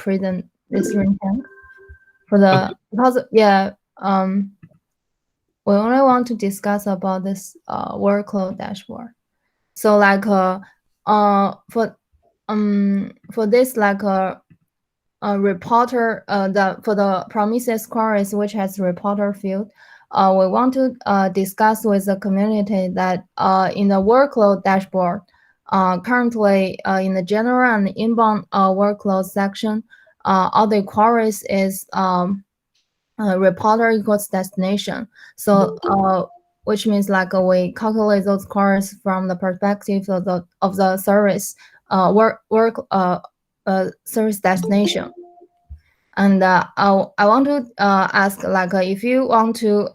present this ring tank for the because we only want to discuss about this workload dashboard. So like for this like a reporter for the Prometheus queries which has reporter field, we want to discuss with the community that in the workload dashboard, currently in the general and inbound workload section, all the queries is reporter equals destination. So which means like we calculate those queries from the perspective of the service service destination. And I want to ask like if you want to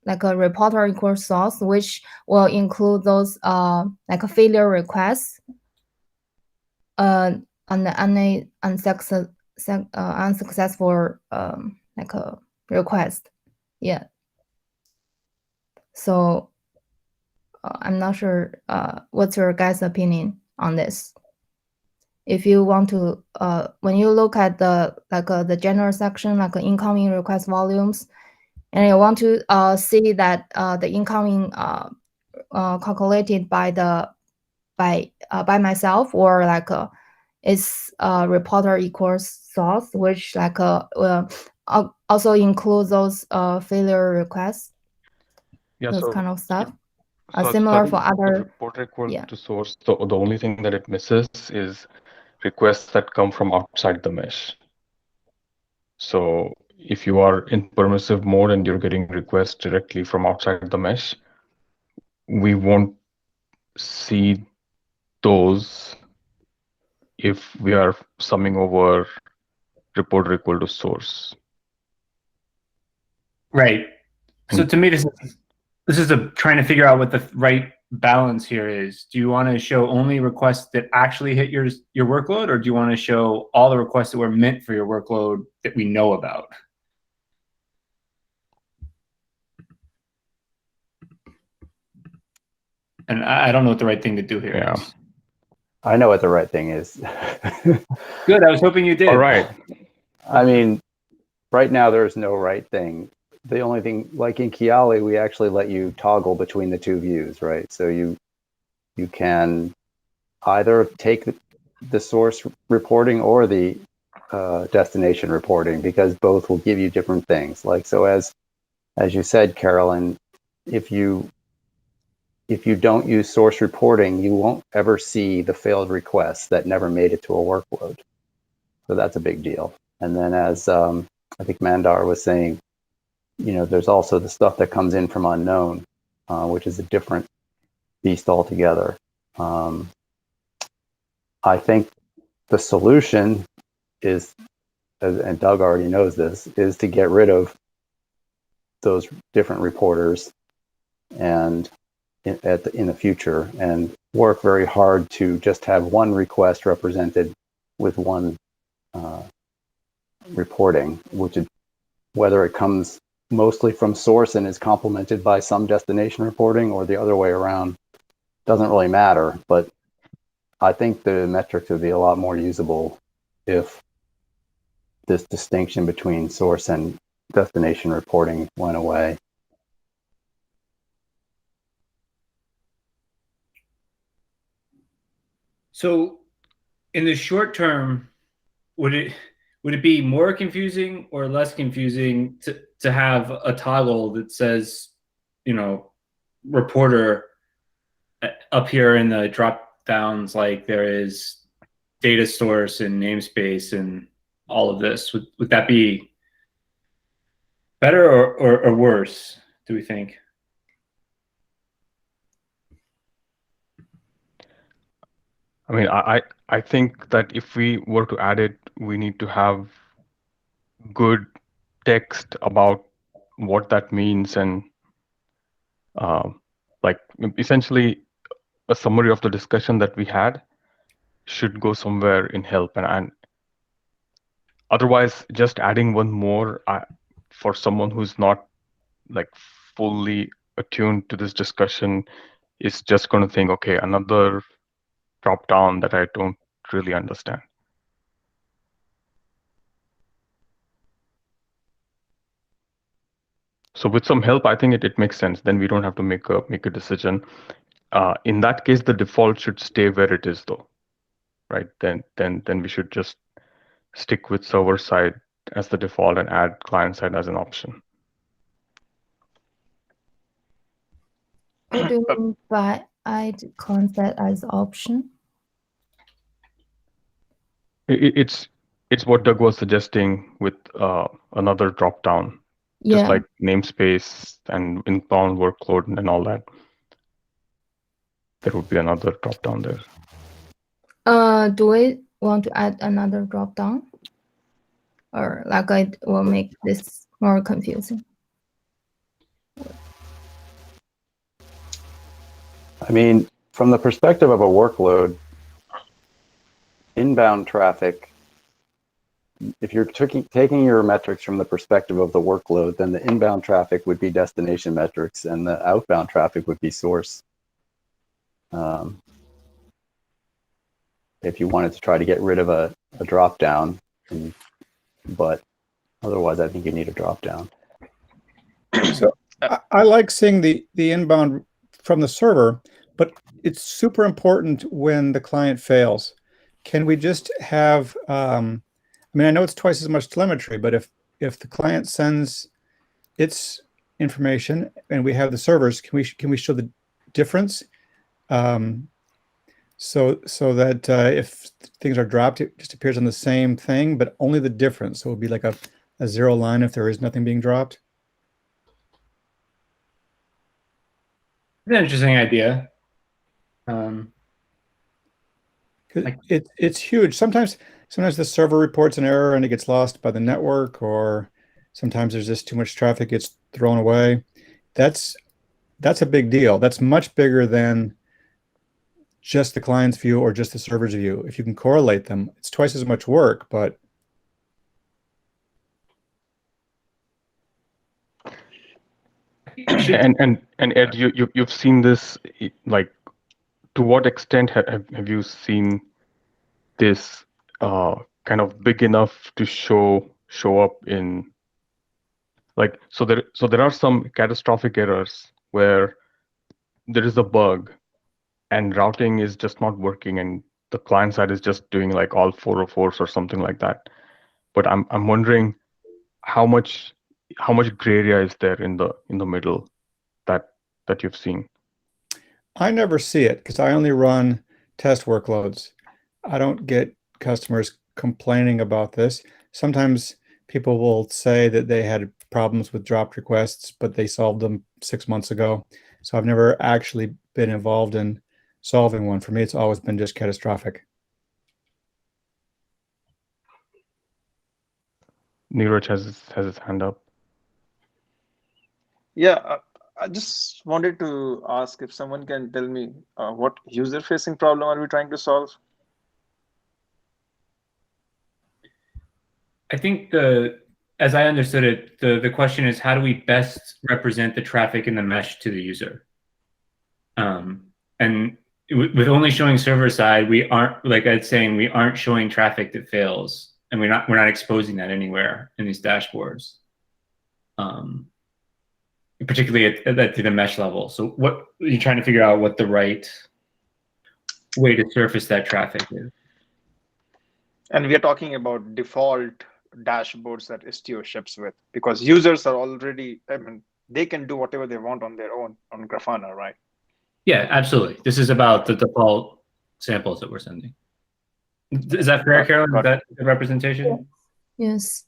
like a reporter equals source, which will include those like a failure requests and any unsuccessful like a request. Yeah. So I'm not sure what's your guys' opinion on this. If you want to, when you look at the the general section, like incoming request volumes, and you want to see that the incoming calculated by myself, or like is reporter equals source, which like also includes those failure requests, those kind of stuff. Similar for other reporter equal to source. So the only thing that it misses is requests that come from outside the mesh. So if you are in permissive mode and you're getting requests directly from outside the mesh, we won't see those if we are summing over reporter equal to source. Right. So to me, this is trying to figure out what the right balance here is. Do you want to show only requests that actually hit your workload, or do you want to show all the requests that were meant for your workload that we know about? And I don't know what the right thing to do here is. I know what the right thing is. Good. I was hoping you did. All right. I mean, right now there's no right thing. The only thing, like in Kiali, we actually let you toggle between the two views, right? So you can either take the source reporting or the destination reporting, because both will give you different things. Like, so as you said, Carolyn, if you don't use source reporting, you won't ever see the failed requests that never made it to a workload. So that's a big deal. And then as I think Mandar was saying, you know, there's also the stuff that comes in from unknown, which is a different beast altogether. I think the solution is, and Doug already knows this, is to get rid of those different reporters and in the future, and work very hard to just have one request represented with one reporting, which is, whether it comes mostly from source and is complemented by some destination reporting, or the other way around, doesn't really matter. But I think the metrics would be a lot more usable if this distinction between source and destination reporting went away. So in the short term, would it be more confusing or less confusing to have a toggle that says, you know, reporter up here in the drop downs, like there is data source and namespace and all of this? Would that be better or worse, do we think? I mean, I think that if we were to add it, we need to have good text about what that means, and like essentially a summary of the discussion that we had should go somewhere in help. And otherwise, just adding one more for someone who's not like fully attuned to this discussion is just going to think, okay, another drop down that I don't really understand. So with some help, I think it makes sense. Then we don't have to make a decision. In that case, the default should stay where it is, though, right? Then we should just stick with server side as the default and add client side as an option. What do you mean by add concept as option? It's what Doug was suggesting with another drop down, just Yeah. like namespace and inbound workload and all that. There would be another drop down there. Do we want to add another drop down? Or like it will make this more confusing? I mean, from the perspective of a workload, inbound traffic, if you're taking your metrics from the perspective of the workload, then the inbound traffic would be destination metrics and the outbound traffic would be source. If you wanted to try to get rid of a drop down, but otherwise I think you need a drop down. So I like seeing the inbound from the server, but it's super important when the client fails. Can we just have, I mean, I know it's twice as much telemetry, but if the client sends its information and we have the servers, can we show the difference? So that if things are dropped, it just appears on the same thing, but only the difference. So it would be like a zero line if there is nothing being dropped. It's an interesting idea. It's huge. Sometimes the server reports an error and it gets lost by the network, or sometimes there's just too much traffic gets thrown away. That's a big deal. That's much bigger than just the client's view or just the server's view. If you can correlate them, it's twice as much work, but And Ed, you've seen this, like, to what extent have you seen this kind of big enough to show up in, like, so there are some catastrophic errors where there is a bug and routing is just not working and the client side is just doing like all 404s or something like that. But I'm wondering how much gray area is there in the middle that you've seen? I never see it because I only run test workloads. I don't get customers complaining about this. Sometimes people will say that they had problems with dropped requests, but they solved them 6 months ago. So I've never actually been involved in solving one. For me, it's always been just catastrophic. Neeraj has his hand up. Yeah, I just wanted to ask if someone can tell me what user-facing problem are we trying to solve? I think as I understood it, the question is, how do we best represent the traffic in the mesh to the user? And with only showing server side, we aren't, like Ed's saying, we aren't showing traffic that fails, and we're not exposing that anywhere in these dashboards, particularly at the mesh level. So what you're trying to figure out what the right way to surface that traffic is. And we are talking about default dashboards that Istio ships with, because users are already, I mean, they can do whatever they want on their own on Grafana, right? Yeah, absolutely. This is about the default samples that we're sending. Is that fair, Carolyn? Is that the representation? Yes.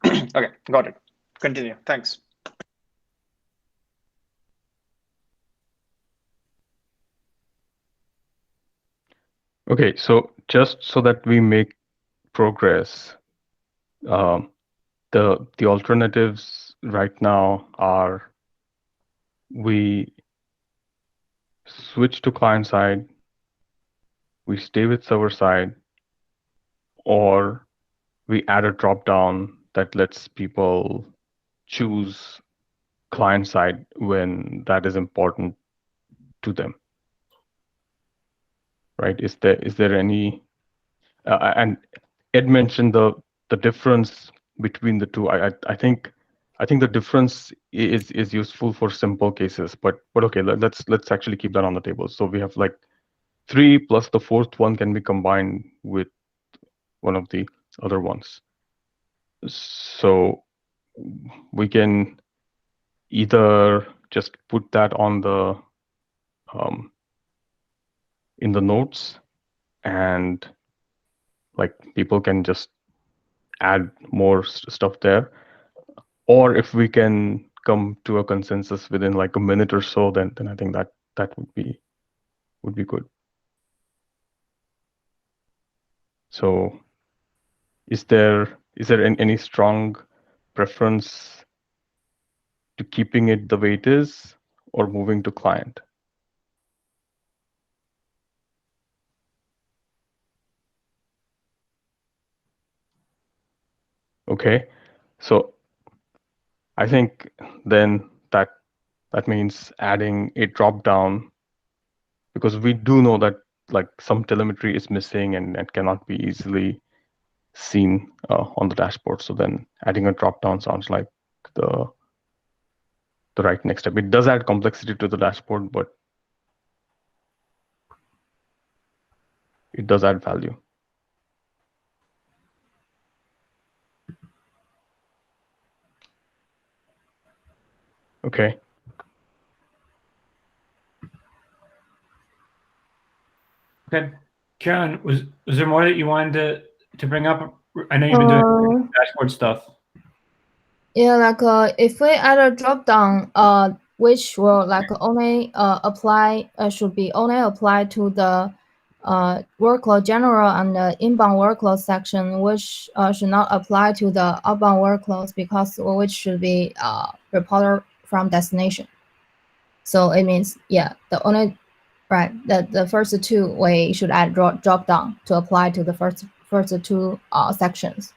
Okay, got it. Continue. Thanks. Okay, so just so that we make progress, the alternatives right now are we switch to client side, we stay with server side, or we add a drop down that lets people choose client side when that is important to them. Right? Is there any and Ed mentioned the difference between the two. I think the difference is useful for simple cases, but okay, let's actually keep that on the table. So we have like 3 plus the fourth one can be combined with one of the other ones. So we can either just put that on the in the notes, and like people can just add more stuff there, or if we can come to a consensus within like a minute or so, then I think that would be good. So is there any strong preference to keeping it the way it is or moving to client? Okay, so I think then that means adding a drop down, because we do know that like some telemetry is missing and cannot be easily seen on the dashboard. So then adding a drop down sounds like the right next step. It does add complexity to the dashboard, but it does add value. Okay. Okay, Karen, was there more that you wanted to bring up? I know you've been doing dashboard stuff. Yeah, like if we add a drop down, which will like only apply should be only applied to the workload general and the inbound workload section, which should not apply to the outbound workloads, because which should be reporter from destination. So it means, yeah, the only right that the first two we should add drop down to apply to the first two sections.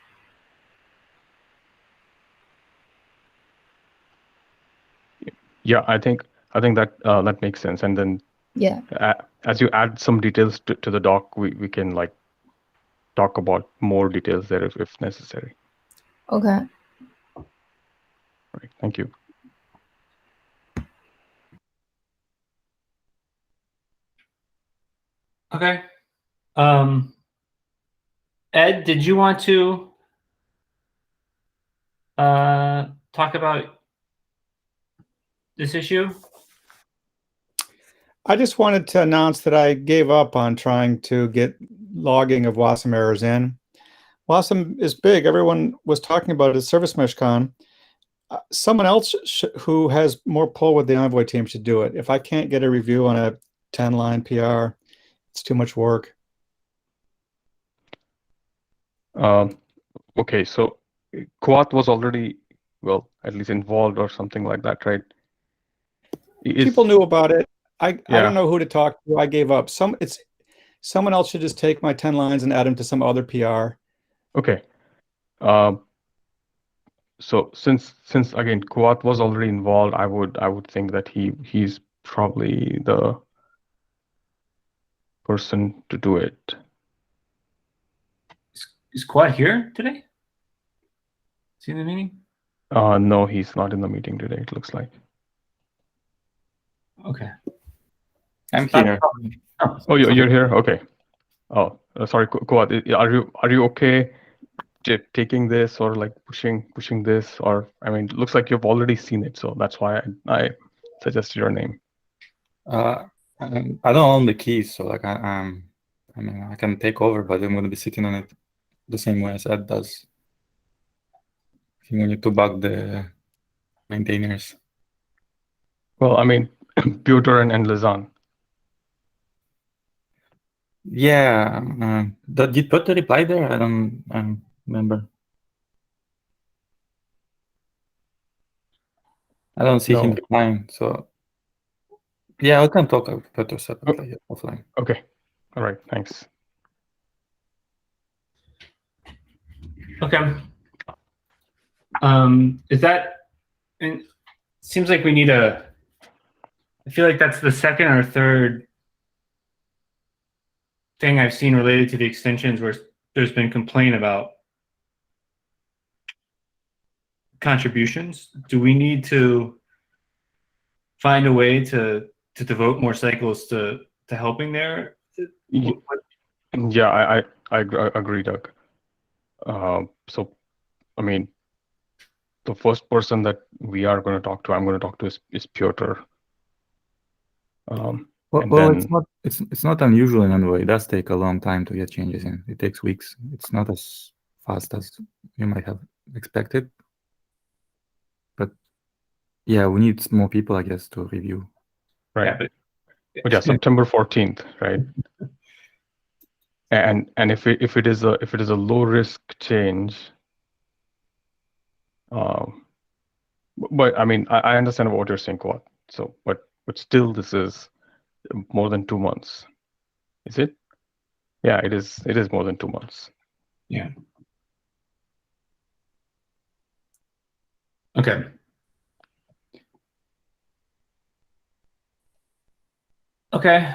Yeah, I think that makes sense. And then yeah, as you add some details to the doc, we can like talk about more details there if necessary. Okay. All right, thank you. Okay. Ed, did you want to talk about this issue? I just wanted to announce that I gave up on trying to get logging of WASM errors in. WASM is big. Everyone was talking about it at Service Mesh Con. Someone else who has more pull with the Envoy team should do it. If I can't get a review on a 10-line PR, it's too much work. Okay, so Kuat was already, well, at least involved or something like that, right? People knew about it. I Yeah. don't know who to talk to. I gave up. Someone else should just take my 10 lines and add them to some other PR. Okay. So since again Kuat was already involved, I would think that he's probably the person to do it. Is Kuat here today? Is he in the meeting? No, he's not in the meeting today, it looks like. Okay. I'm here. Oh, you're here? Okay. Oh, sorry, Kuat. Are you okay taking this or like pushing this? Or I mean, it looks like you've already seen it, so that's why I suggested your name. I don't own the keys, so like I mean I can take over, but I'm going to be sitting on it the same way as Ed does. I think we need to bug the maintainers. Well, I mean, Piotr and Lizan. Yeah. Did you put the reply there? I don't remember. I don't see him replying, so yeah, we can talk about it separately offline. Okay. All right. Thanks. Okay. Is that? It seems like we need a. I feel like that's the second or third thing I've seen related to the extensions where there's been complaint about contributions, do we need to find a way to devote more cycles to helping there? Yeah, I agree, Doug. So, I mean, the first person that we are going to talk to, I'm going to talk to is Piotr. Well, it's not unusual in Envoy. It does take a long time to get changes in. It takes weeks. It's not as fast as you might have expected. But yeah, we need more people, I guess, to review. Right. But yeah, September 14th, right? And if it is a low risk change, but I mean I understand what you're saying, Kwat. So but still this is more than 2 months. Is it? Yeah, it is more than 2 months. Yeah. Okay. Okay.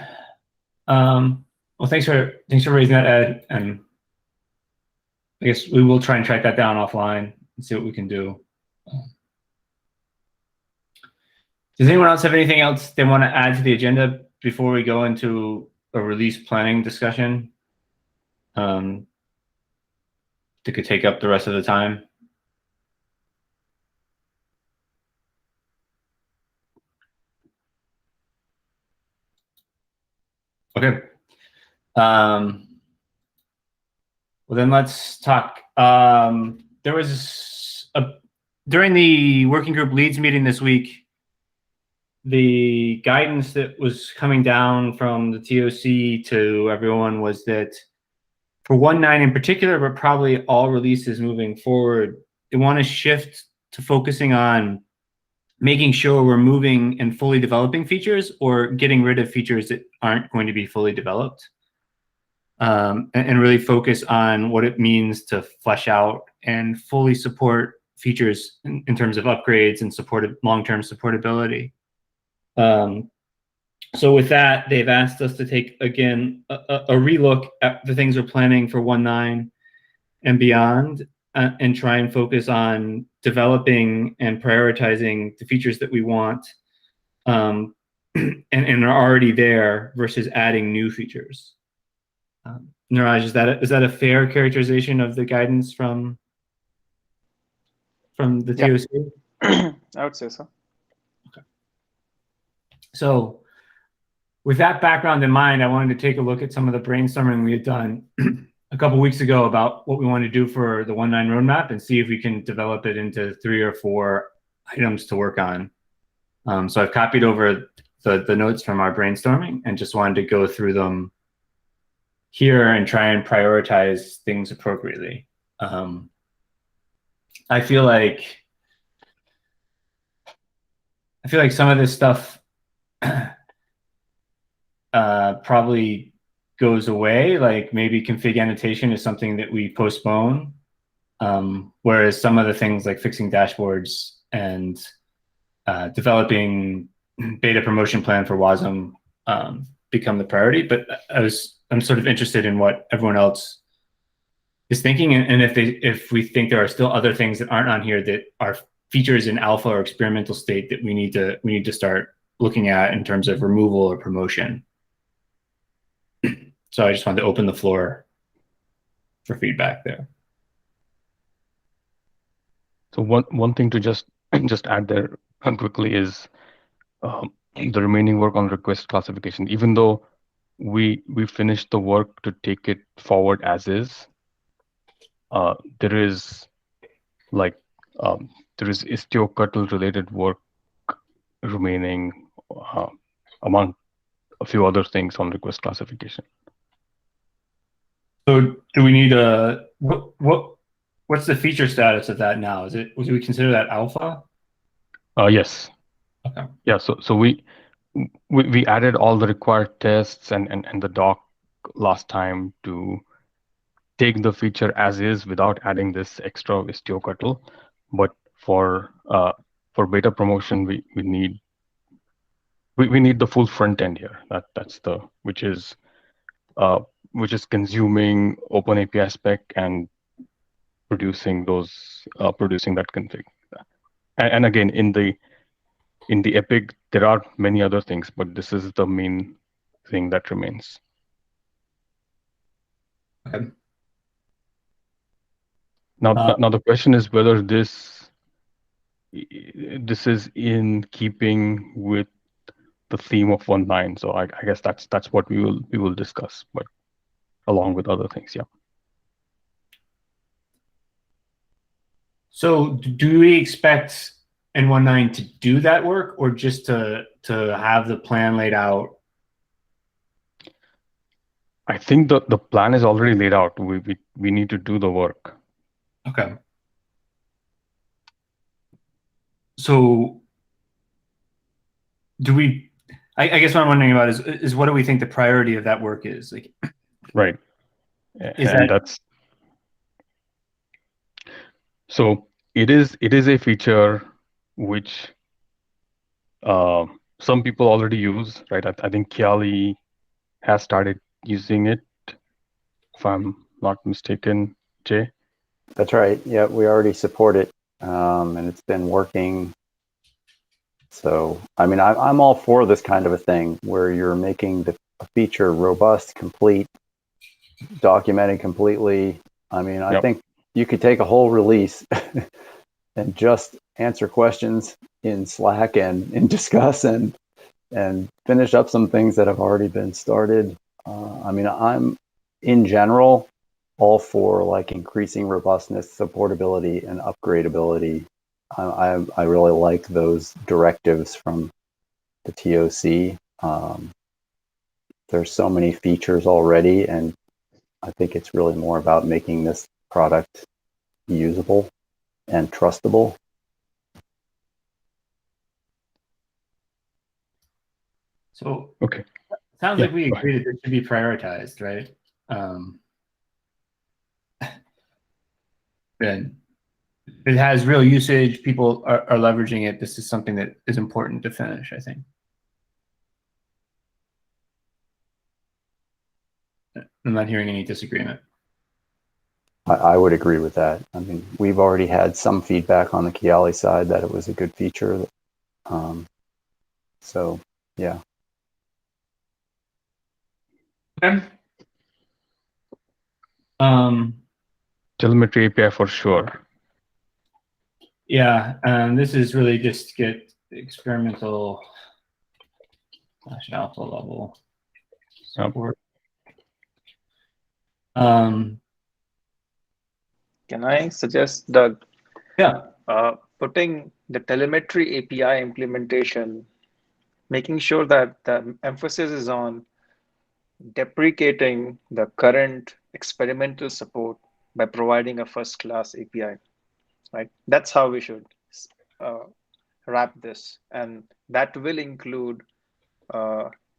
Well, thanks for raising that, Ed, and I guess we will try and track that down offline and see what we can do. Does anyone else have anything else they want to add to the agenda before we go into a release planning discussion? That could take up the rest of the time. Okay. Well, then let's talk. There was during the working group leads meeting this week, the guidance that was coming down from the TOC to everyone was that for 1.9 in particular, but probably all releases moving forward, they want to shift to focusing on making sure we're moving and fully developing features or getting rid of features that aren't going to be fully developed. And really focus on what it means to flesh out and fully support features in terms of upgrades and long-term supportability. So with that, they've asked us to take, again, a relook at the things we're planning for 1.9 and beyond, and try and focus on developing and prioritizing the features that we want and are already there versus adding new features. Niraj, is that a fair characterization of the guidance from the TOC? I would say so. Okay. So with that background in mind, I wanted to take a look at some of the brainstorming we had done a couple weeks ago about what we want to do for the 1.9 roadmap and see if we can develop it into 3 or 4 items to work on. So I've copied over the notes from our brainstorming and just wanted to go through them here and try and prioritize things appropriately. I feel like some of this stuff probably goes away, like maybe config annotation is something that we postpone, whereas some of the things like fixing dashboards and developing beta promotion plan for WASM become the priority. But I'm sort of interested in what everyone else is thinking, and if we think there are still other things that aren't on here that are features in alpha or experimental state that we need to start looking at in terms of removal or promotion. So I just wanted to open the floor for feedback there. So one thing to just add there quickly is the remaining work on request classification. Even though we finished the work to take it forward as is, there is istio-cuttle related work remaining among a few other things on request classification. So do we need what's the feature status of that now? Do we consider that alpha? Yes. Okay. Yeah. So we added all the required tests and the doc last time to take the feature as is without adding this extra istio-cuttle. But for beta promotion, we need the full front end here. That's which is consuming Open API spec and producing that config. And again, in the Epic, there are many other things, but this is the main thing that remains. Okay. Now the question is whether this is in keeping with the theme of 1.9. So I guess that's what we will discuss, but along with other things, yeah. So do we expect in 1.9 to do that work, or just to have the plan laid out? I think the plan is already laid out. We need to do the work. Okay. So do we, I guess what I'm wondering about is what do we think the priority of that work is? Like, Right. Is And that- that's so it is a feature which some people already use, right? I think Kiali has started using it, if I'm not mistaken, Jay. That's right. Yeah, we already support it, and it's been working. So, I mean, I'm all for this kind of a thing where you're making the feature robust, complete, documented completely. I mean, I think you could take a whole release and just answer questions in Slack and discuss and finish up some things that have already been started. I mean, I'm in general all for like increasing robustness, supportability, and upgradability. I really like those directives from the TOC. There's so many features already, and I think it's really more about making this product usable and trustable. So okay, sounds like we agree that it should be prioritized, right? Then it has real usage. People are leveraging it. This is something that is important to finish, I think. I'm not hearing any disagreement. I would agree with that. I mean, we've already had some feedback on the Kiali side that it was a good feature. So, yeah. Okay. Telemetry API for sure. Yeah, this is really just to get experimental /alpha level support. Can I suggest, Doug? Yeah. Putting the telemetry API implementation, making sure that the emphasis is on deprecating the current experimental support by providing a first-class API, right? That's how we should wrap this. And that will include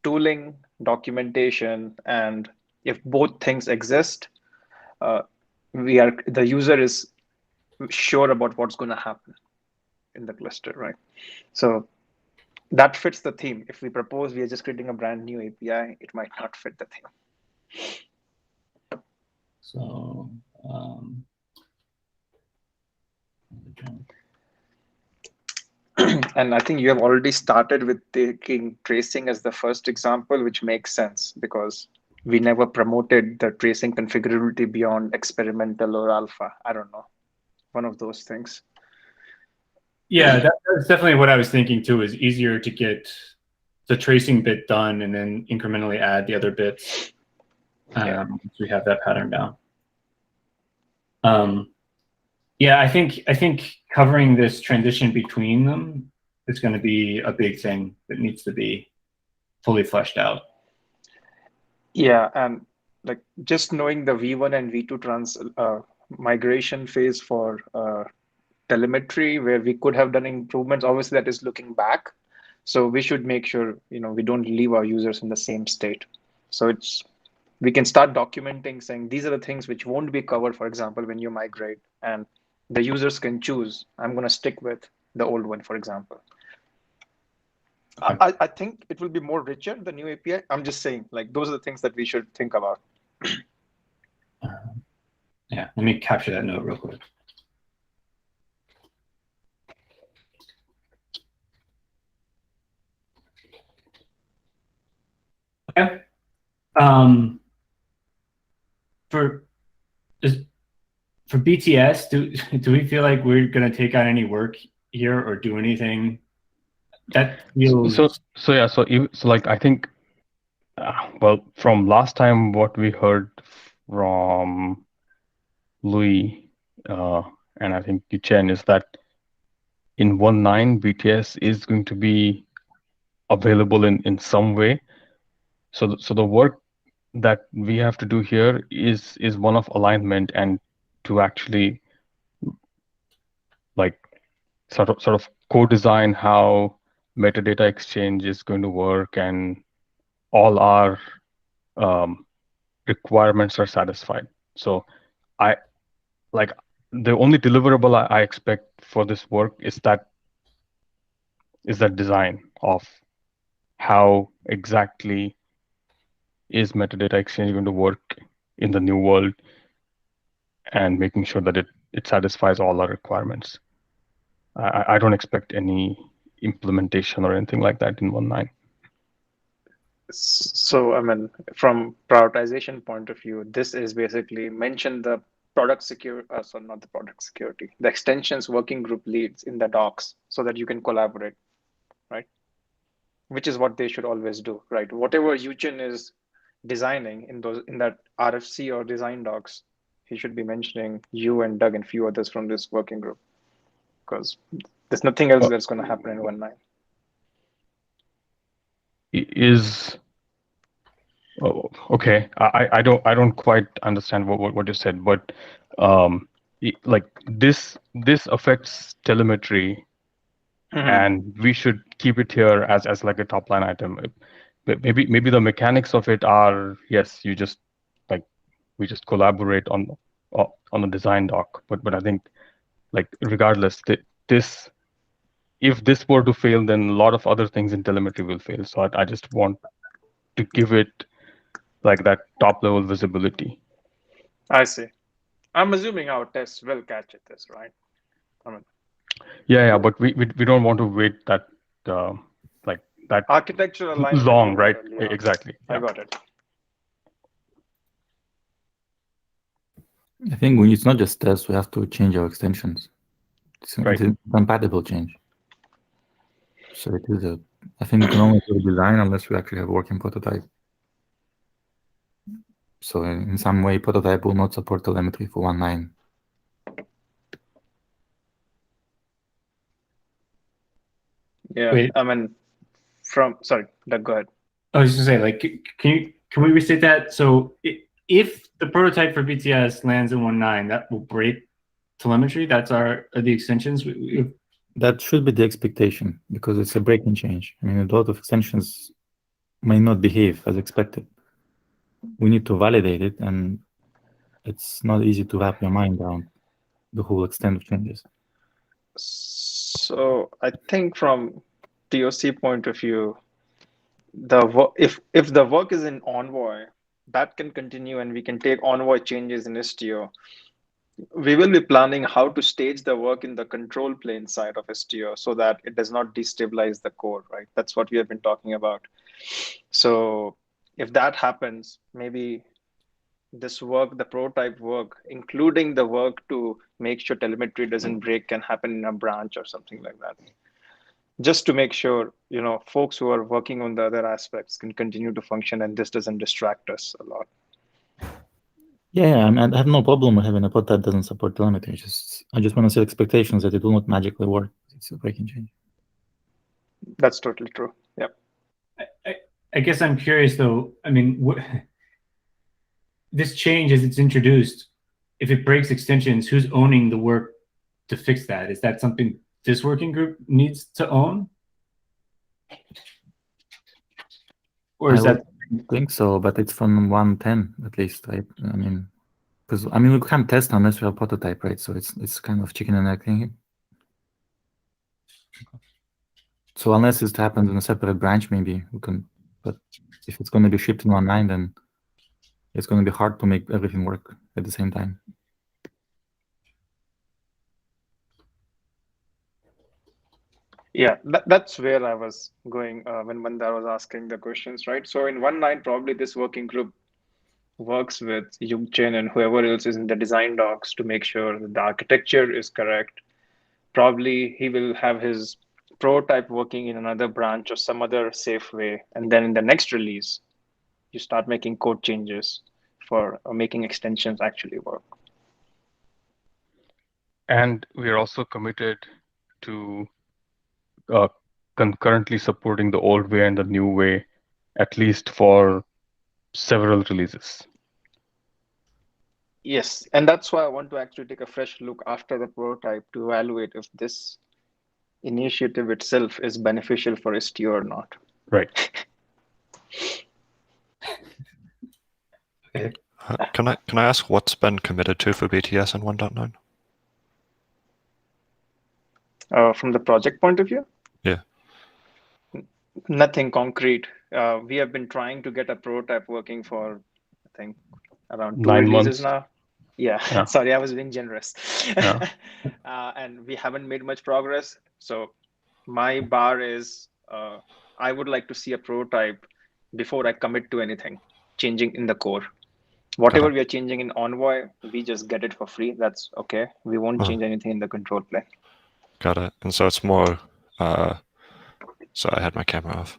tooling, documentation, and if both things exist, the user is sure about what's going to happen in the cluster, right? So that fits the theme. If we propose we are just creating a brand new API, it might not fit the theme. So and I think you have already started with taking tracing as the first example, which makes sense because we never promoted the tracing configurability beyond experimental or alpha. I don't know, one of those things. Yeah, that's definitely what I was thinking too, is easier to get the tracing bit done and then incrementally add the other bits. So we have that pattern down. Yeah, I think covering this transition between them is going to be a big thing that needs to be fully fleshed out. Yeah, and like just knowing the V1 and V2 migration phase for telemetry, where we could have done improvements, obviously that is looking back. So we should make sure, we don't leave our users in the same state. So we can start documenting, saying these are the things which won't be covered, for example, when you migrate, and the users can choose, I'm going to stick with the old one, for example. Okay. I think it will be more richer, the new API. I'm just saying, like, those are the things that we should think about. Yeah, let me capture that note real quick. For BTS, do we feel like we're going to take on any work here or do anything that feels? So like I think, well, from last time, what we heard from Louis and I think Chen is that in 1.9 BTS is going to be available in some way. So the work that we have to do here is one of alignment and to actually like sort of co-design how metadata exchange is going to work and all our requirements are satisfied. So I like the only deliverable I expect for this work is that design of how exactly is metadata exchange going to work in the new world and making sure that it satisfies all our requirements. I don't expect any implementation or anything like that in 1.9. So, I mean, from prioritization point of view, this is basically mention the product security, so not the product security, the extensions working group leads in the docs so that you can collaborate, right? Which is what they should always do, right? Whatever Eugen is designing in that RFC or design docs, he should be mentioning you and Doug and few others from this working group, because there's nothing else that's going to happen in 1.9. Okay. I don't quite understand what you said, but like this affects telemetry, and we should keep it here as like a top line item. Maybe the mechanics of it are, yes, you just like we just collaborate on the design doc, but I think like regardless this if this were to fail, then a lot of other things in telemetry will fail. So I just want to give it like that top level visibility. I see. I'm assuming our tests will catch it this, right? I mean, yeah, but we don't want to wait that like that architectural alignment long, right? early on. Exactly. I Yeah. got it. I think it's not just tests, we have to change our extensions. It's a compatible change. So it is I think we can only do design unless we actually have working prototype. So in some way, prototype will not support telemetry for 1.9. Yeah. Wait. I mean, sorry, Doug, go ahead. I was just gonna say, like, can we restate that? So if the prototype for BTS lands in 1.9, that will break telemetry. That's are the extensions. That should be the expectation because it's a breaking change. I mean, a lot of extensions may not behave as expected. We need to validate it, and it's not easy to wrap your mind around the whole extent of changes. So I think from TOC point of view, if the work is in Envoy, that can continue and we can take Envoy changes in Istio. We will be planning how to stage the work in the control plane side of Istio so that it does not destabilize the core, right? That's what we have been talking about. So if that happens, maybe this work, the prototype work, including the work to make sure telemetry doesn't break, can happen in a branch or something like that. Just to make sure, folks who are working on the other aspects can continue to function and this doesn't distract us a lot. Yeah, I have no problem with having a prototype that doesn't support telemetry. I just want to set expectations that it will not magically work. It's a breaking change. That's totally true. Yep. I guess I'm curious though. I mean, this change as it's introduced, if it breaks extensions, who's owning the work to fix that? Is that something this working group needs to own? Or is that? I think so, but it's from 1.10 at least, right? I mean, because we can't test unless we have a prototype, right? So it's kind of chicken and egg thing. So unless it happens in a separate branch, maybe we can. But if it's going to be shipped in 1.9, then it's going to be hard to make everything work at the same time. Yeah, that's where I was going when Mandar was asking the questions, right? So in 1.9, probably this working group works with Yugchen and whoever else is in the design docs to make sure that the architecture is correct. Probably he will have his prototype working in another branch or some other safe way. And then in the next release, you start making code changes for making extensions actually work. And we are also committed to concurrently supporting the old way and the new way, at least for several releases. Yes, and that's why I want to actually take a fresh look after the prototype to evaluate if this initiative itself is beneficial for Istio or not. Right. Okay. Can I ask what's been committed to for BTS in 1.9? From the project point of view? Yeah. Nothing concrete. We have been trying to get a prototype working for, I think, around 2 9 releases months. now. Yeah, sorry, I was being generous. Yeah. And we haven't made much progress. So my bar is I would like to see a prototype before I commit to anything, changing in the core. Whatever we are changing in Envoy, we just get it for free. That's okay. We won't change anything in the control plane. Got it. And so it's more, so I had my camera off.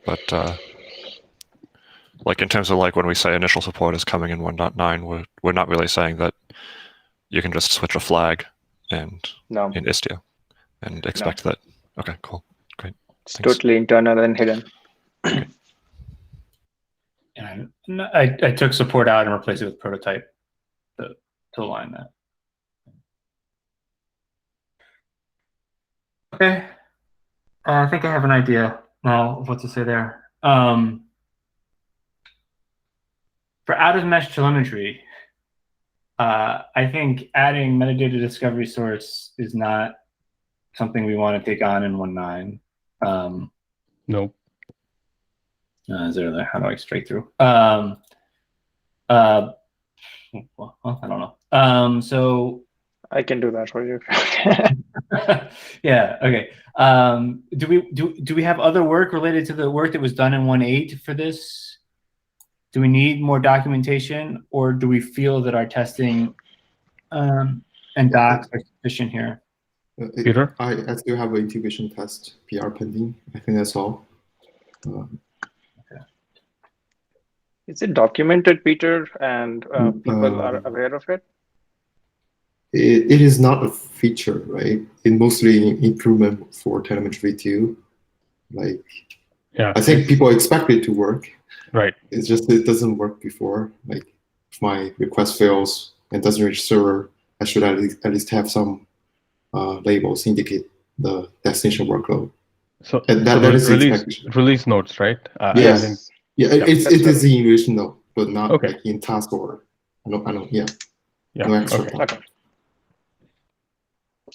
But like in terms of like when we say initial support is coming in 1.9, we're not really saying that you can just switch a flag and No, in Istio and expect that. Okay, cool. Great. it's Thanks. totally internal and hidden. And I took support out and replaced it with prototype to align that. Okay. I think I have an idea now of what to say there. For out-of-mesh telemetry, I think adding metadata discovery source is not something we want to take on in 1.9. Nope. Is there there? How do I straight through? Well, I don't know. So I can do that for you. yeah. Okay. Do we have other work related to the work that was done in 1.8 for this? Do we need more documentation, or do we feel that our testing and docs are sufficient here? Peter? I still have an integration test PR pending. I think that's all. Is it documented, Peter, and people are aware of it? It is not a feature, right? It mostly improvement for Telemetry V2. Like, Yeah. I think people expect it to work. Right. It's just it doesn't work before. Like, if my request fails and doesn't reach server, I should at least have some labels indicate the destination workload. So, And that is the expectation. release notes, right? Yes. It is the English note, but not Okay. like in task order. I know. Yeah. Yeah. No extra Okay. task. Okay.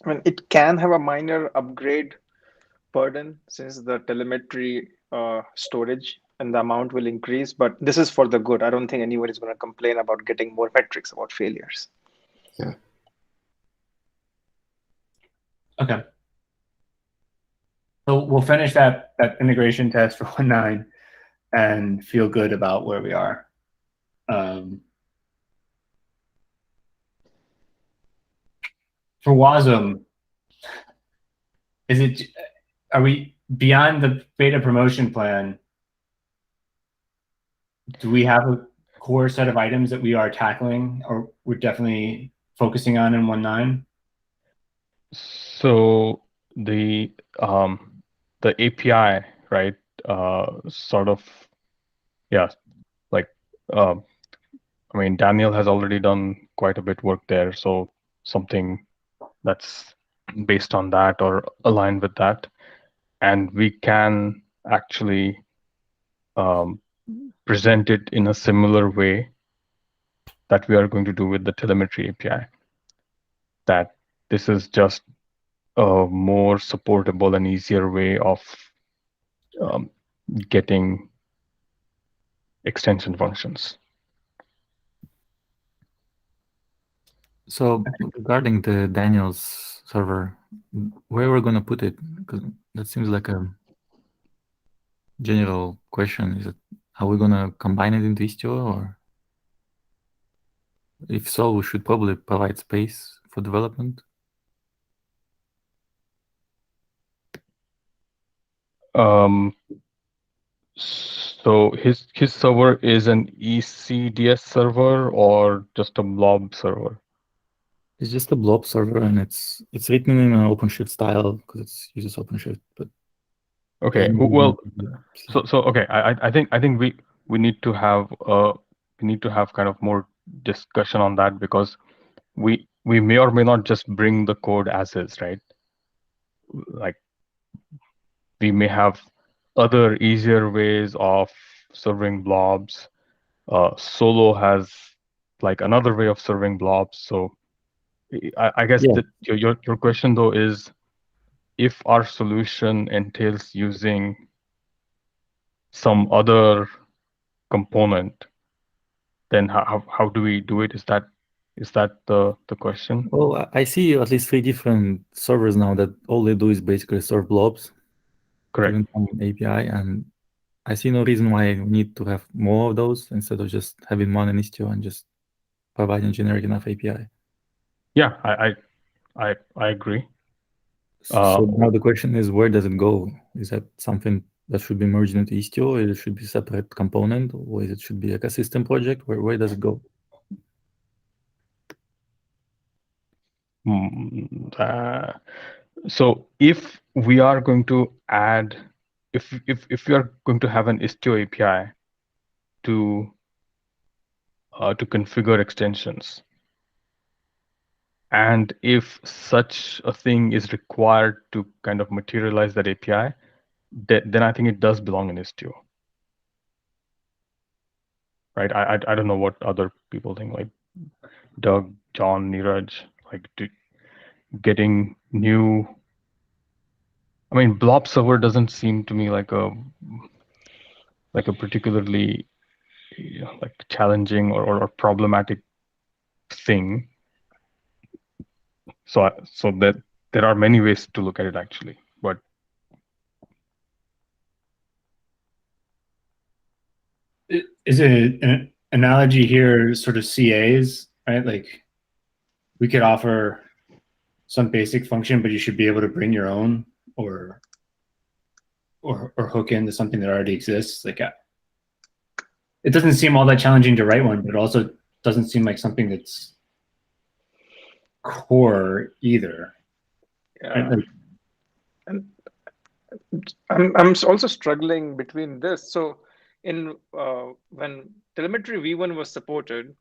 I mean, it can have a minor upgrade burden since the telemetry storage and the amount will increase, but this is for the good. I don't think anyone is going to complain about getting more metrics about failures. Yeah. Okay. So we'll finish that integration test for 1.9 and feel good about where we are. For WASM, are we beyond the beta promotion plan? Do we have a core set of items that we are tackling or we're definitely focusing on in 1.9? So the API, right? Sort of, yeah. Like, I mean, Daniel has already done quite a bit work there. So something that's based on that or aligned with that, and we can actually present it in a similar way that we are going to do with the telemetry API. That this is just a more supportable and easier way of getting extension functions. So regarding the Daniel's server, where we're gonna put it? Because that seems like a general question. Is it, are we gonna combine it into Istio, or if so, we should probably provide space for development? So his server is an ECDS server or just a blob server? It's just a blob server, and it's written in an OpenShift style because it uses OpenShift. But okay, well, so okay, I think we need to have kind of more discussion on that, because we may or may not just bring the code as is, right? Like, we may have other easier ways of serving blobs. Solo has like another way of serving blobs. So I guess Yeah. that your question though is, if our solution entails using some other component, then how do we do it? Is that the question? Well, I see at least 3 different servers now that all they do is basically serve blobs, Correct. given some API, and I see no reason why we need to have more of those instead of just having one in Istio and just providing generic enough API. Yeah, I agree. So now the question is, where does it go? Is that something that should be merged into Istio, or it should be a separate component, or it should be like a system project? Where does it go? So if we are going to add, if we are going to have an Istio API to configure extensions, and if such a thing is required to kind of materialize that API, then I think it does belong in Istio, right? I don't know what other people think, like Doug, John, Neeraj, like getting new. I mean, blob server doesn't seem to me like a particularly like challenging or problematic thing. So that there are many ways to look at it actually, but is it an analogy here sort of CAs, right? Like, we could offer some basic function, but you should be able to bring your own or hook into something that already exists. Like, it doesn't seem all that challenging to write one, but it also doesn't seem like something that's core either. Yeah. And I'm also struggling between this. So when Telemetry V1 was supported,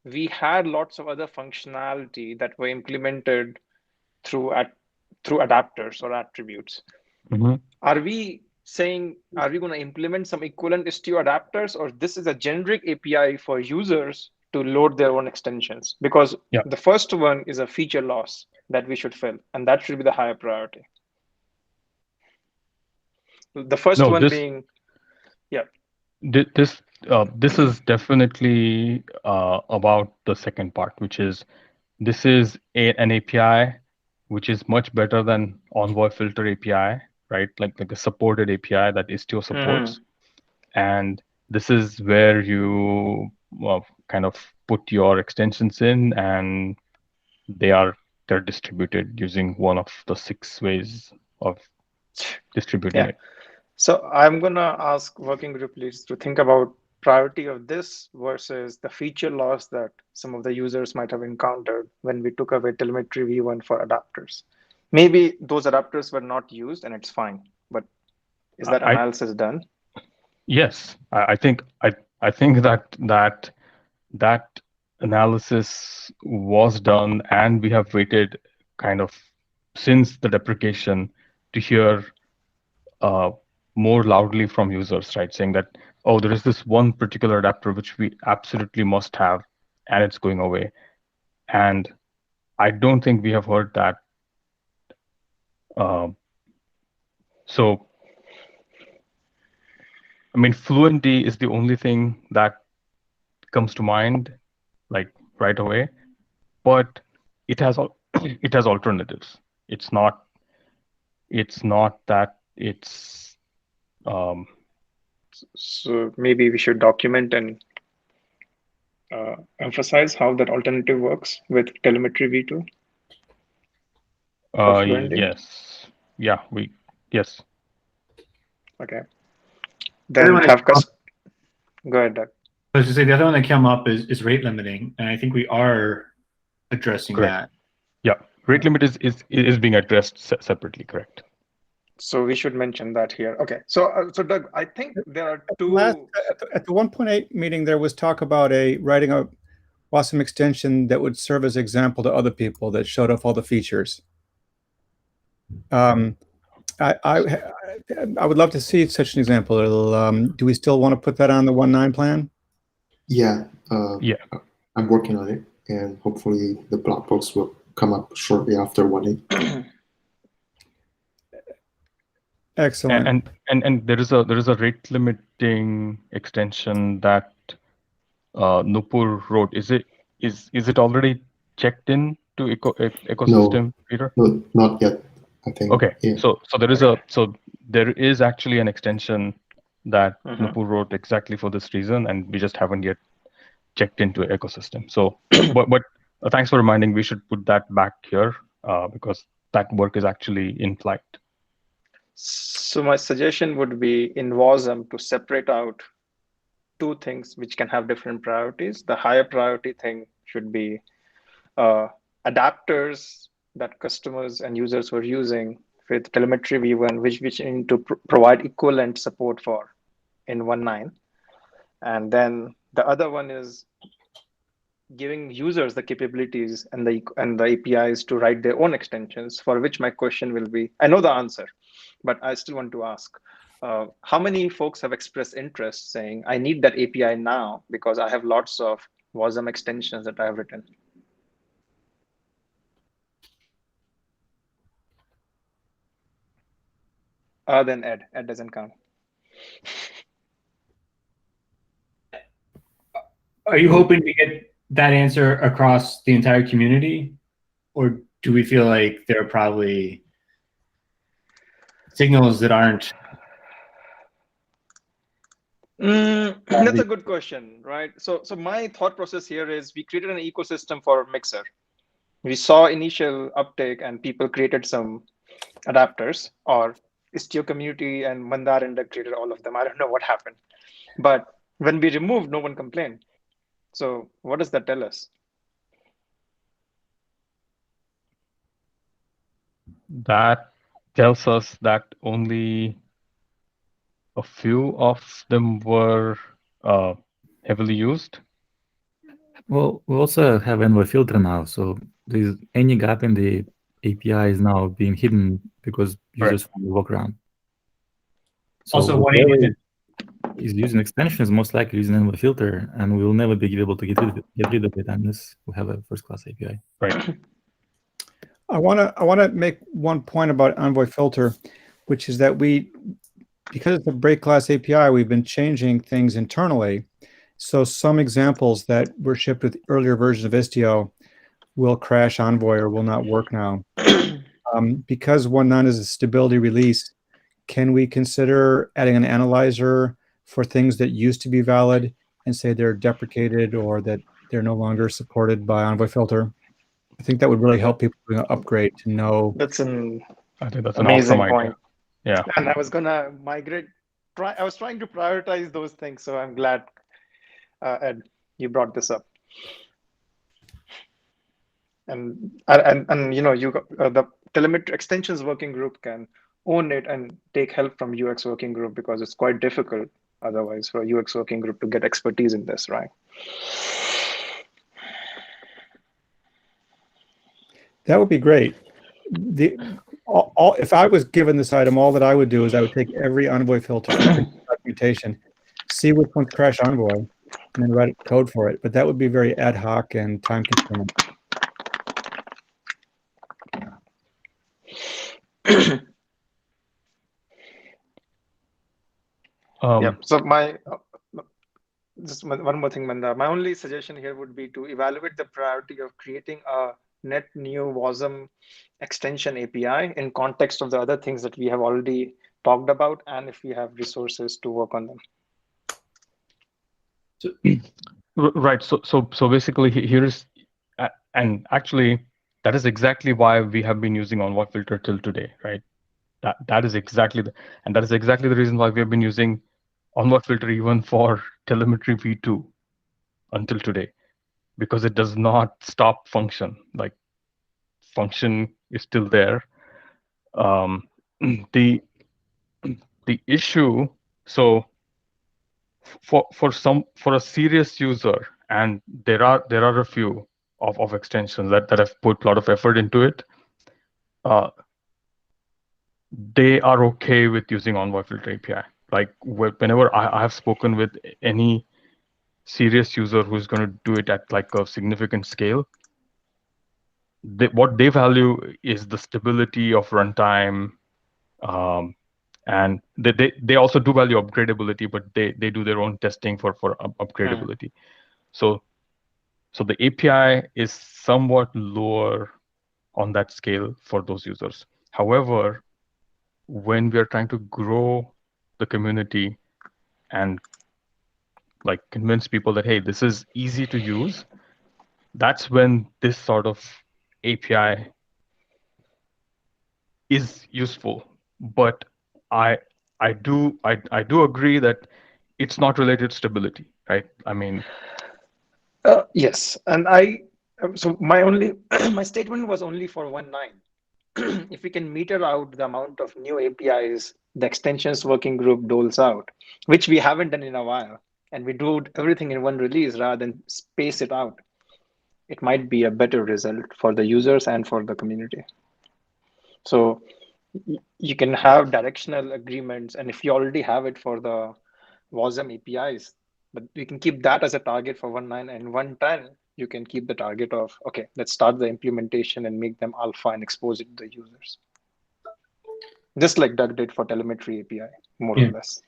we had lots of other functionality that were implemented through adapters or attributes. Mm-hmm. Are we going to implement some equivalent Istio adapters, or this is a generic API for users to load their own extensions? Because the first one is a feature loss that we should fill, and that should be the higher priority. The first one being, this is definitely about the second part, which is this is an API which is much better than Envoy Filter API, right? Like a supported API that Istio supports. And this is where you kind of put your extensions in, and they're distributed using one of the 6 ways of distributing it. So I'm going to ask working group leads to think about priority of this versus the feature loss that some of the users might have encountered when we took away Telemetry V1 for adapters. Maybe those adapters were not used and it's fine, but is that analysis done? Yes, I think that analysis was done, and we have waited kind of since the deprecation to hear more loudly from users, right? Saying that, oh, there is this one particular adapter which we absolutely must have, and it's going away. And I don't think we have heard that. So, I mean, Fluentd is the only thing that comes to mind, like right away. But it has it has alternatives. It's not that it's So maybe we should document and emphasize how that alternative works with Telemetry V2 for Fluentd. yes. Yeah, yes. Okay. Then have go ahead, Doug. I was to say the other one that came up is rate limiting, and I think we are addressing Correct. that. Yeah, rate limit is being addressed separately. Correct. So we should mention that here. Okay. So Doug, I think there are two. At the 1.8 meeting, there was talk about writing a WASM extension that would serve as example to other people that showed off all the features. I would love to see such an example. Do we still want to put that on the 1.9 plan? Yeah. Yeah. I'm working on it, and hopefully the blog post will come up shortly after 1.8. Excellent. And there is a rate limiting extension that Nupur wrote. Is it already checked in to ecosystem, Peter? No, not yet. I think. Okay. Yeah. So there is actually an extension that Nupur wrote exactly for this reason, and we just haven't yet checked into ecosystem. So, but thanks for reminding. We should put that back here because that work is actually in flight. So my suggestion would be in WASM to separate out two things which can have different priorities. The higher priority thing should be adapters that customers and users were using with Telemetry V1, which need to provide equivalent support for in 1.9. And then the other one is giving users the capabilities and the APIs to write their own extensions, for which my question will be, I know the answer, but I still want to ask, how many folks have expressed interest saying, I need that API now because I have lots of WASM extensions that I have written? Then Ed doesn't count. Are you hoping to get that answer across the entire community? Or do we feel like there are probably signals that aren't? That's a good question, right? So my thought process here is we created an ecosystem for Mixer. We saw initial uptake and people created some adapters, or Istio community and Mandar and Doug created all of them. I don't know what happened. But when we removed, no one complained. So what does that tell us? That tells us that only a few of them were heavily used. Well, we also have Envoy Filter now, so there's any gap in the API is now being hidden because users found the workaround. So Also, whoever is using extension is most likely using Envoy Filter, and we will never be able to get rid of it unless we have a first-class API. Right. I want to make one point about Envoy Filter, which is that because it's a break class API, we've been changing things internally. So some examples that were shipped with earlier versions of Istio will crash Envoy or will not work now. Because 1.9 is a stability release, can we consider adding an analyzer for things that used to be valid and say they're deprecated or that they're no longer supported by Envoy Filter? I think that would really help people doing an upgrade to know. That's an I think that's amazing an awesome point. Idea. Yeah. And I was gonna migrate. I was trying to prioritize those things, so I'm glad, Ed, you brought this up. And you know, the Telemetry Extensions Working Group can own it and take help from UX Working Group because it's quite difficult otherwise for a UX Working Group to get expertise in this, right? That would be great. If I was given this item, all that I would do is I would take every Envoy filter documentation, see which ones crash Envoy, and then write code for it. But that would be very ad hoc and time consuming. Yeah. So just one more thing, Manda. My only suggestion here would be to evaluate the priority of creating a net new WASM extension API in context of the other things that we have already talked about, and if we have resources to work on them. Right. So basically, here's and actually that is exactly why we have been using Envoy Filter till today, right? That is exactly the reason why we have been using Envoy Filter even for Telemetry V2 until today, because it does not stop function. Like function is still there. The issue, so for a serious user, and there are a few of extensions that have put a lot of effort into it. They are okay with using Envoy Filter API. Like whenever I have spoken with any serious user who's going to do it at like a significant scale, what they value is the stability of runtime, and they also do value upgradability, but they do their own testing for upgradability. So the API is somewhat lower on that scale for those users. However, when we are trying to grow the community and like convince people that, hey, this is easy to use, that's when this sort of API is useful. But I do agree that it's not related to stability, right? I mean, Yes, and so my statement was only for 1.9. If we can meter out the amount of new APIs the extensions working group doles out, which we haven't done in a while, and we do everything in one release rather than space it out, it might be a better result for the users and for the community. So you can have directional agreements, and if you already have it for the WASM APIs, but we can keep that as a target for 1.9, and 1.10 you can keep the target of, okay, let's start the implementation and make them alpha and expose it to the users. Just like Doug did for Telemetry API, more or less.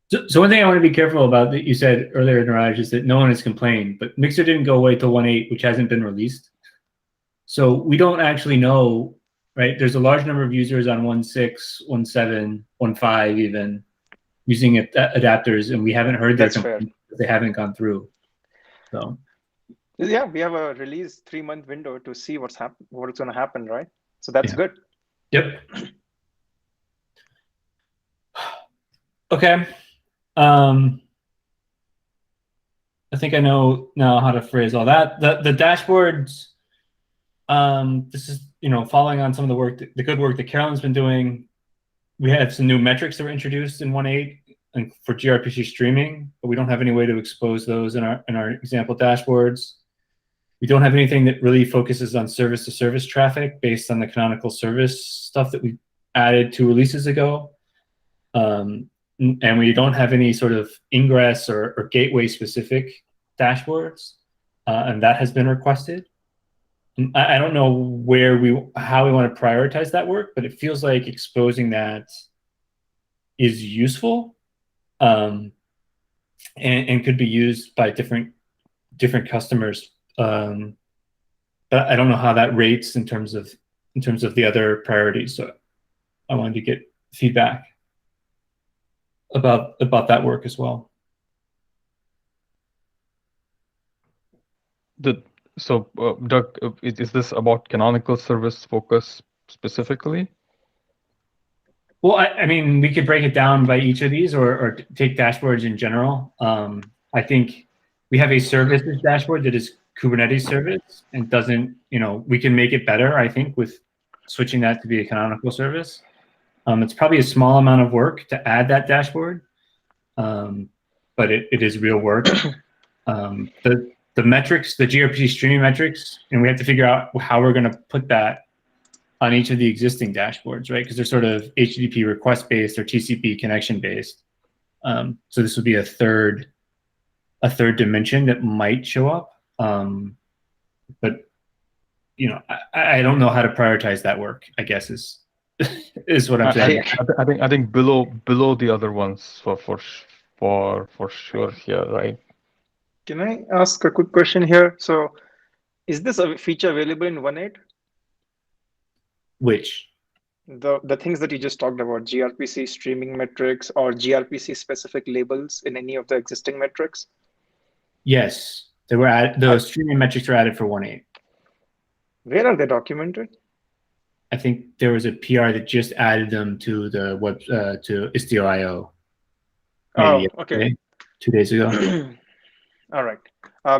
So one thing I want to be careful about that you said earlier, Niraj, is that no one has complained, but Mixer didn't go away till 1.8, which hasn't been released. So we don't actually know, right? There's a large number of users on 1.6, 1.7, 1.5 even using adapters, and we haven't heard their complaints. They haven't gone through. So yeah, we have a release 3-month window to see what's going to happen, right? So that's good. Yep. Okay. I think I know now how to phrase all that. The dashboards. This is following on some of the work, the good work that Carolyn's been doing. We have some new metrics that were introduced in 1.8 and for gRPC streaming, but we don't have any way to expose those in our example dashboards. We don't have anything that really focuses on service-to-service traffic based on the canonical service stuff that we added 2 releases ago. And we don't have any sort of ingress or gateway-specific dashboards, and that has been requested. I don't know how we want to prioritize that work, but it feels like exposing that is useful, and could be used by different customers. But I don't know how that rates in terms of the other priorities. So I wanted to get feedback about that work as well. So, Doug, is this about canonical service focus specifically? Well, I mean, we could break it down by each of these, or take dashboards in general. I think we have a services dashboard that is Kubernetes service and doesn't, we can make it better, I think, with switching that to be a canonical service. It's probably a small amount of work to add that dashboard, but it is real work. The metrics, the gRPC streaming metrics, and we have to figure out how we're going to put that on each of the existing dashboards, right? Because they're sort of HTTP request-based or TCP connection-based. So this would be a third dimension that might show up. But I don't know how to prioritize that work, I guess is what I'm saying. I think below the other ones for sure here, right? Can I ask a quick question here? So Is this a feature available in 1.8? Which? The things that you just talked about, gRPC streaming metrics or gRPC specific labels in any of the existing metrics? Yes, they were the streaming metrics were added for 1.8. Where are they documented? I think there was a PR that just added them to the web to Istio.io. Maybe okay. 2 days ago. All right.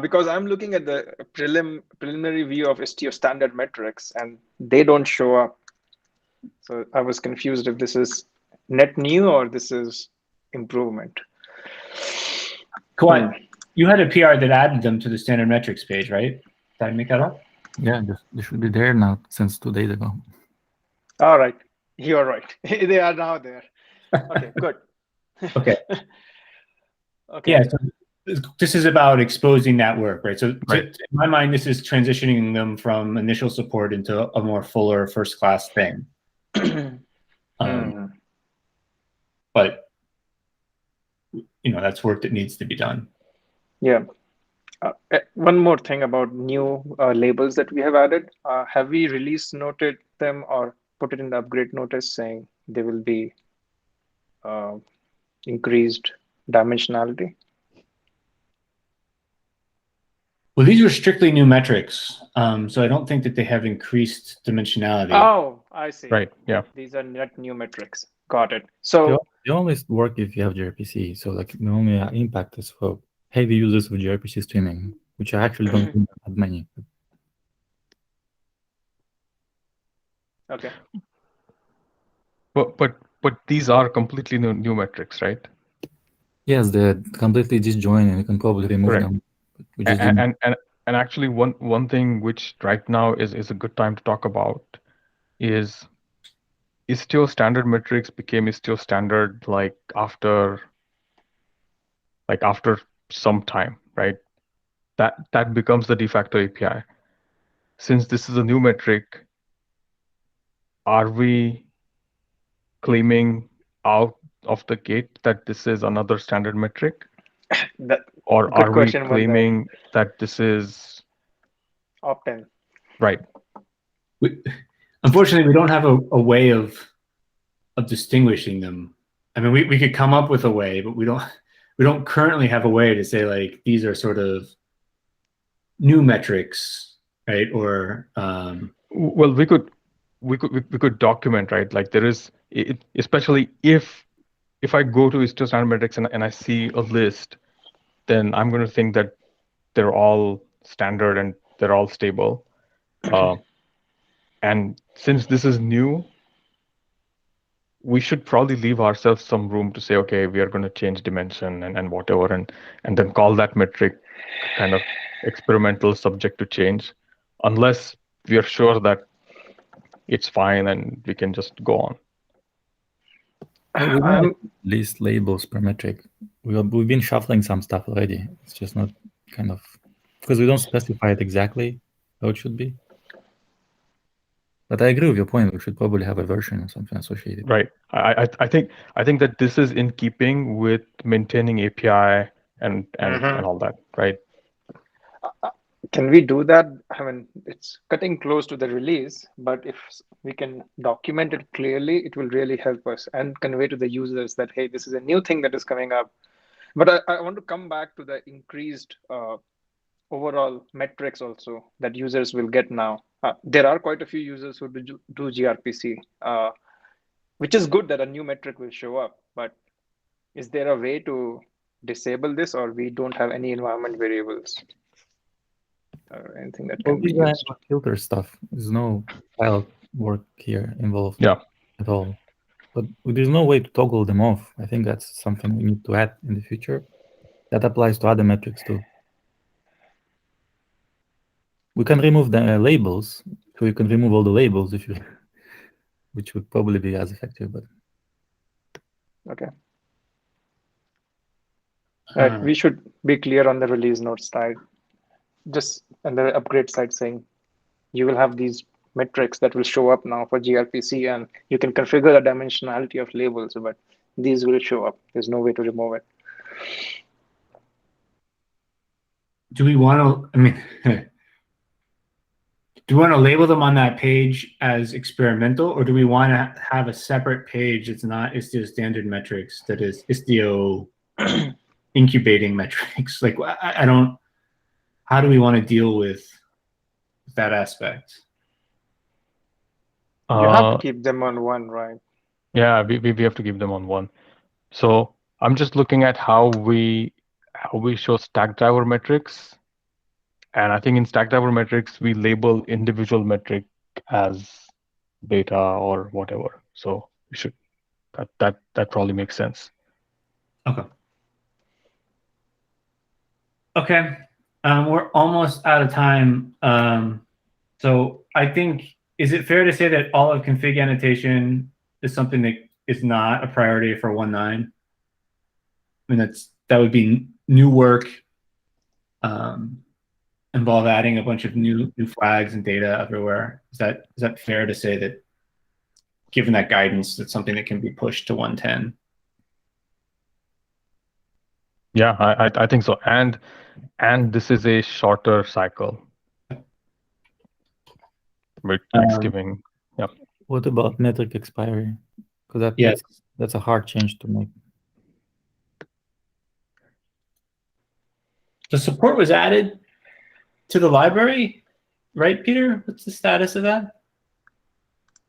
Because I'm looking at the preliminary view of Istio standard metrics, and they don't show up. So I was confused if this is net new or this is improvement. Kawhi, you had a PR that added them to the standard metrics page, right? Did I make that up? Yeah, they should be there now since 2 days ago. All right. You're right. They are now there. Okay, good. Okay. Okay. Yeah, so this is about exposing that work, right? So Right. in my mind, this is transitioning them from initial support into a more fuller first-class thing. But that's work that needs to be done. Yeah. One more thing about new labels that we have added. Have we release noted them or put it in the upgrade notice saying they will be increased dimensionality? Well, these are strictly new metrics, so I don't think that they have increased dimensionality. Oh, I see. Right. Yeah. These are net new metrics. Got it. So They only work if you have gRPC. So like the only impact is for heavy users of gRPC streaming, which I actually don't think that many. okay. But these are completely new metrics, right? Yes, they're completely disjoint, and you can probably remove Correct. them. We just didn't- And actually one thing which right now is a good time to talk about is Istio standard metrics became Istio standard like after some time, right? That becomes the de facto API. Since this is a new metric, are we claiming out of the gate that this is another standard metric? Or Good are we question, claiming that this is opt-in? Right. Unfortunately, we don't have a way of distinguishing them. I mean, we could come up with a way, but we don't currently have a way to say like these are sort of new metrics, right? Or well, we could document, right? Like there is, especially if I go to Istio standard metrics and I see a list, then I'm going to think that they're all standard and they're all stable. And since this is new, we should probably leave ourselves some room to say, okay, we are going to change dimension and whatever, and then call that metric kind of experimental, subject to change, unless we are sure that it's fine and we can just go on. We don't list labels per metric. We've been shuffling some stuff already. It's just not kind of because we don't specify it exactly how it should be. But I agree with your point. We should probably have a version or something associated. Right. I think that this is in keeping with maintaining API and all that, right? Can we do that? I mean, it's cutting close to the release, but if we can document it clearly, it will really help us and convey to the users that, hey, this is a new thing that is coming up. But I want to come back to the increased overall metrics also that users will get now. There are quite a few users who do gRPC, which is good that a new metric will show up. But is there a way to disable this, or we don't have any environment variables? Or anything that can be used. Filter stuff. There's no file work here involved at all. But there's no way to toggle them off. I think that's something we need to add in the future. That applies to other metrics too. We can remove the labels, so you can remove all the labels if you, which would probably be as effective. But okay. Right. We should be clear on the release notes side. Just on the upgrade side saying you will have these metrics that will show up now for gRPC, and you can configure the dimensionality of labels, but these will show up. There's no way to remove it. Do we want to, I mean, do we want to label them on that page as experimental, or do we want to have a separate page that's not Istio standard metrics, that is Istio incubating metrics? Like, I don't, how do we want to deal with that aspect? You have to keep them on one, right? Yeah, we have to keep them on one. So I'm just looking at how we show stack driver metrics. And I think in stack driver metrics, we label individual metric as beta or whatever. So we should, that probably makes sense. Okay. Okay. We're almost out of time. So I think, is it fair to say that all of config annotation is something that is not a priority for 1.9? I mean, that would be new work, involve adding a bunch of new flags and data everywhere. Is that fair to say that, given that guidance, that's something that can be pushed to 1.10? Yeah, I think so. And this is a shorter cycle. With Thanksgiving. Yeah. What about metric expiry? Because that's a hard change to make. The support was added to the library, right, Peter? What's the status of that?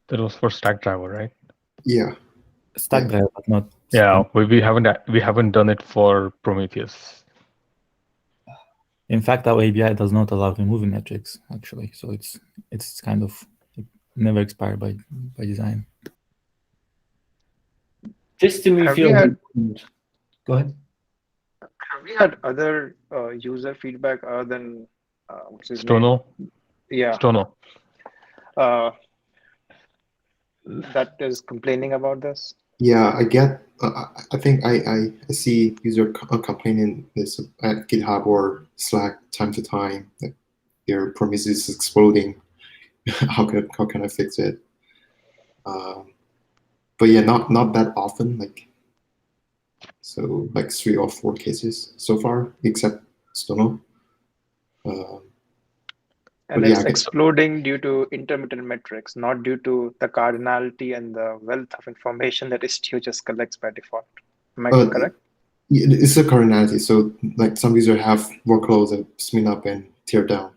That was for stack driver, right? Yeah. Stack driver, but not. Yeah, we haven't done it for Prometheus. In fact, our ABI does not allow removing metrics, actually. So it's kind of never expired by design. Just to me feel. Go ahead. Have we had other user feedback other than what's his Stono? name? Yeah. Stono. That is complaining about this? Yeah, I get. I think I see user complaining this at GitHub or Slack time to time that their Prometheus is exploding. how can I fix it? But yeah, not that often. Like, so like 3 or 4 cases so far, except Stono. And it's exploding due to intermittent metrics, not due to the cardinality and the wealth of information that Istio just collects by default. Am I correct? It's a cardinality. So like some users have workloads that spin up and tear down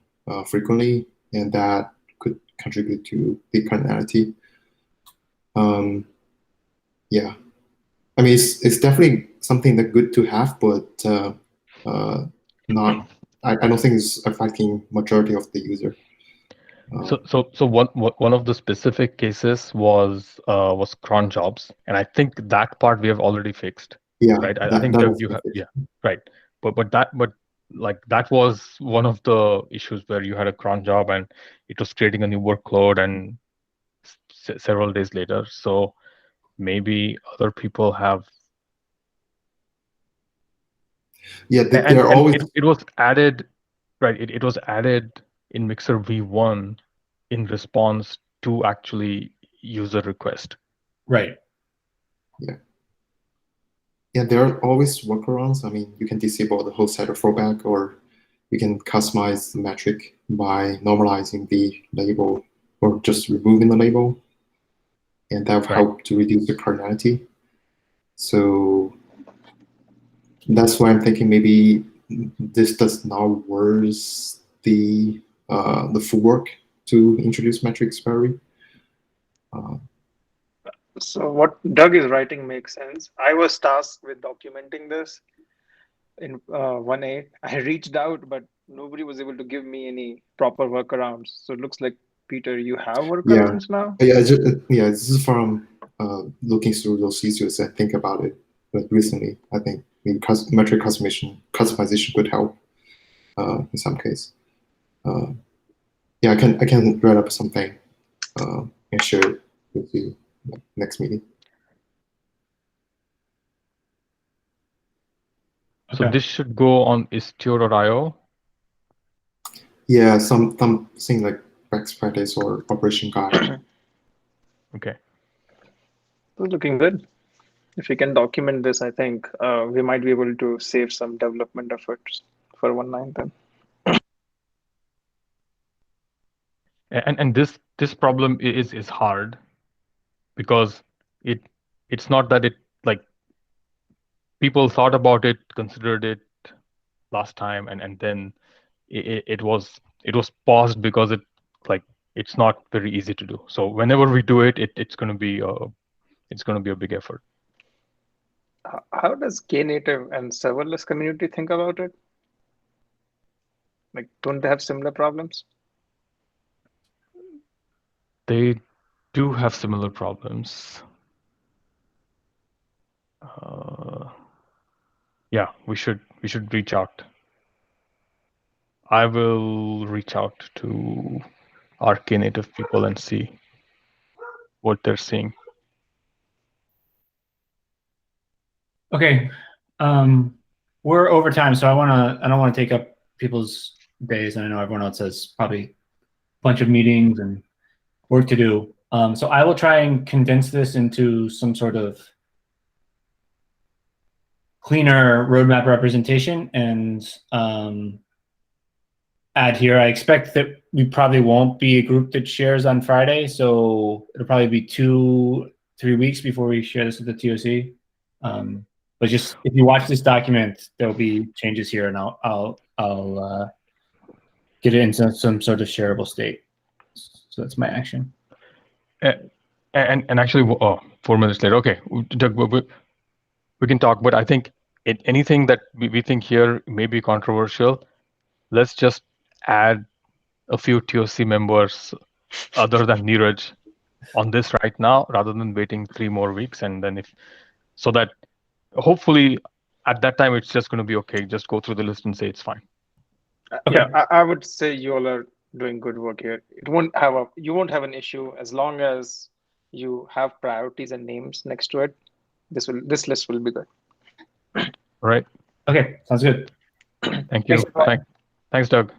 frequently, and that could contribute to the cardinality. Yeah, I mean it's definitely something that's good to have, but not. I don't think it's affecting majority of the user. So one of the specific cases was cron jobs, and I think that part we have already fixed. Yeah, right. I think that you have right, but that was one of the issues where you had a cron job and it was creating a new workload, and several days later. So maybe other people have. Yeah, they're always. It was added, right? It was added in Mixer v1 in response to actually user request. Right. Yeah. Yeah, there are always workarounds. I mean, you can disable the host header fallback, or you can customize the metric by normalizing the label or just removing the label, and that will help to reduce the cardinality. So that's why I'm thinking maybe this does not worse the full work to introduce metric expiry. So what Doug is writing makes sense. I was tasked with documenting this in 1.8. I reached out, but nobody was able to give me any proper workarounds. So it looks like, Peter, you have workarounds now? Yeah, this is from looking through those issues and think about it. But recently, I think maybe metric customization could help in some case. Yeah, I can write up something and share it with you next meeting. So this should go on istio.io. Yeah, something like best practice or operation guide. Okay. It's looking good. If we can document this, I think we might be able to save some development efforts for 1.9 then. And this problem is hard because it's not that it like people thought about it, considered it last time, and then it was paused because it's not very easy to do. So whenever we do it, it's going to be a big effort. How does Knative and serverless community think about it? Like, don't they have similar problems? They do have similar problems. Yeah, we should reach out. I will reach out to our Knative people and see what they're seeing. Okay, we're over time, so I don't want to take up people's days, and I know everyone else has probably a bunch of meetings and work to do. So I will try and condense this into some sort of cleaner roadmap representation and add here. I expect that we probably won't be a group that shares on Friday, so it'll probably be 2-3 weeks before we share this with the TOC. But just if you watch this document, there'll be changes here, and I'll get it into some sort of shareable state. So that's my action. And actually, 4 minutes later. Okay, Doug, we can talk, but I think anything that we think here may be controversial, let's just add a few TOC members other than Neeraj on this right now, rather than waiting 3 more weeks, and then so that hopefully at that time it's just going to be okay. Just go through the list and say it's fine. Okay. Yeah, I would say you all are doing good work here. You won't have an issue as long as you have priorities and names next to it. This list will be good. All right. Okay, sounds good. Thank you. Thanks, Doug.